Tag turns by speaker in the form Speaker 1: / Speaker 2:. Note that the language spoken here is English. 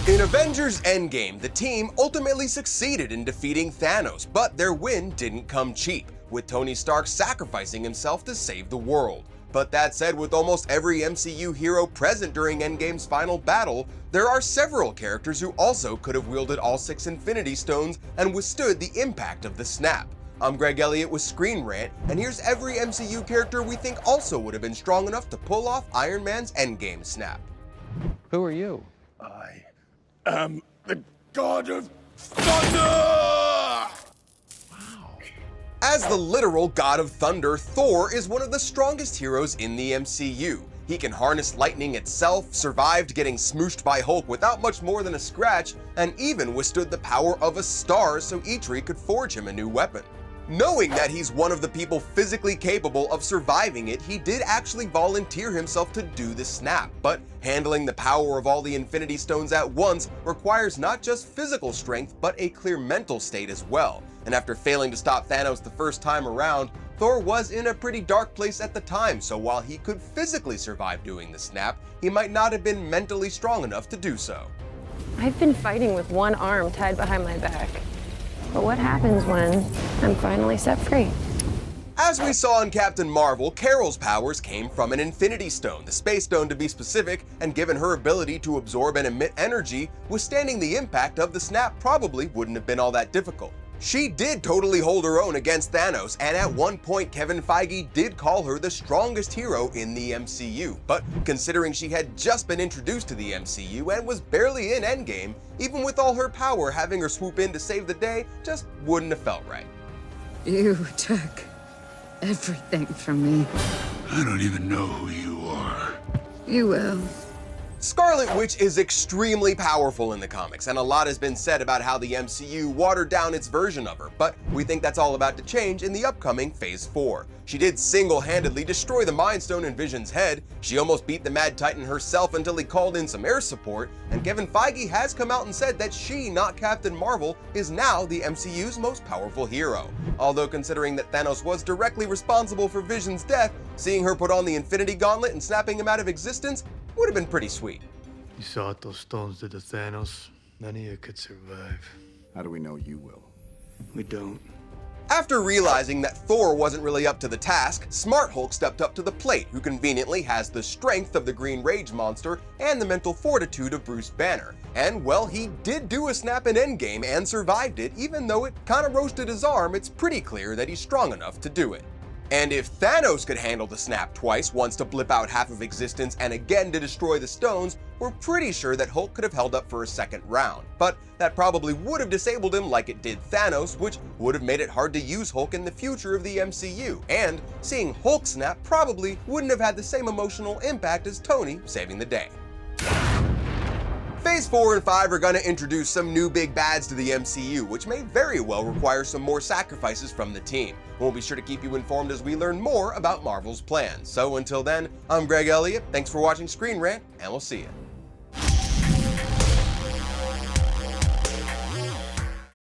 Speaker 1: In Avengers Endgame, the team ultimately succeeded in defeating Thanos, but their win didn't come cheap, with Tony Stark sacrificing himself to save the world. But that said, with almost every MCU hero present during Endgame's final battle, there are several characters who also could have wielded all 6 Infinity Stones and withstood the impact of the snap. I'm Greg Elliott with Screen Rant, and here's every MCU character we think also would have been strong enough to pull off Iron Man's Endgame snap.
Speaker 2: Who are you?
Speaker 3: I am the God of Thunder!
Speaker 1: As the literal God of Thunder, Thor is one of the strongest heroes in the MCU. He can harness lightning itself, survived getting smooshed by Hulk without much more than a scratch, and even withstood the power of a star so Eitri could forge him a new weapon. Knowing that he's one of the people physically capable of surviving it, he did actually volunteer himself to do the snap, but handling the power of all the Infinity Stones at once requires not just physical strength, but a clear mental state as well. And after failing to stop Thanos the first time around, Thor was in a pretty dark place at the time, so while he could physically survive doing the snap, he might not have been mentally strong enough to do so.
Speaker 4: I've been fighting with one arm tied behind my back. But what happens when I'm finally set free?
Speaker 1: As we saw in Captain Marvel, Carol's powers came from an Infinity Stone, the Space Stone to be specific, and given her ability to absorb and emit energy, withstanding the impact of the snap probably wouldn't have been all that difficult. She did totally hold her own against Thanos, and at one point Kevin Feige did call her the strongest hero in the MCU, but considering she had just been introduced to the MCU and was barely in Endgame, even with all her power, having her swoop in to save the day just wouldn't have felt right.
Speaker 5: You took everything from me.
Speaker 3: I don't even know who you are.
Speaker 5: You will.
Speaker 1: Scarlet Witch is extremely powerful in the comics, and a lot has been said about how the MCU watered down its version of her, but we think that's all about to change in the upcoming Phase 4. She did single-handedly destroy the Mind Stone in Vision's head, she almost beat the Mad Titan herself until he called in some air support, and Kevin Feige has come out and said that she, not Captain Marvel, is now the MCU's most powerful hero. Although considering that Thanos was directly responsible for Vision's death, seeing her put on the Infinity Gauntlet and snapping him out of existence would have been pretty sweet.
Speaker 6: You saw what those stones did to Thanos. None of you could survive.
Speaker 7: How do we know you will?
Speaker 6: We don't.
Speaker 1: After realizing that Thor wasn't really up to the task, Smart Hulk stepped up to the plate, who conveniently has the strength of the Green Rage monster and the mental fortitude of Bruce Banner. And well, he did do a snap in Endgame and survived it, even though it kinda roasted his arm. It's pretty clear that he's strong enough to do it. And if Thanos could handle the snap twice, once to blip out half of existence and again to destroy the stones, we're pretty sure that Hulk could have held up for a second round. But that probably would have disabled him like it did Thanos, which would have made it hard to use Hulk in the future of the MCU. And seeing Hulk snap probably wouldn't have had the same emotional impact as Tony saving the day. Phase 4 and 5 are gonna introduce some new big bads to the MCU, which may very well require some more sacrifices from the team. We'll be sure to keep you informed as we learn more about Marvel's plans. So until then, I'm Greg Elliott, thanks for watching Screen Rant, and we'll see you.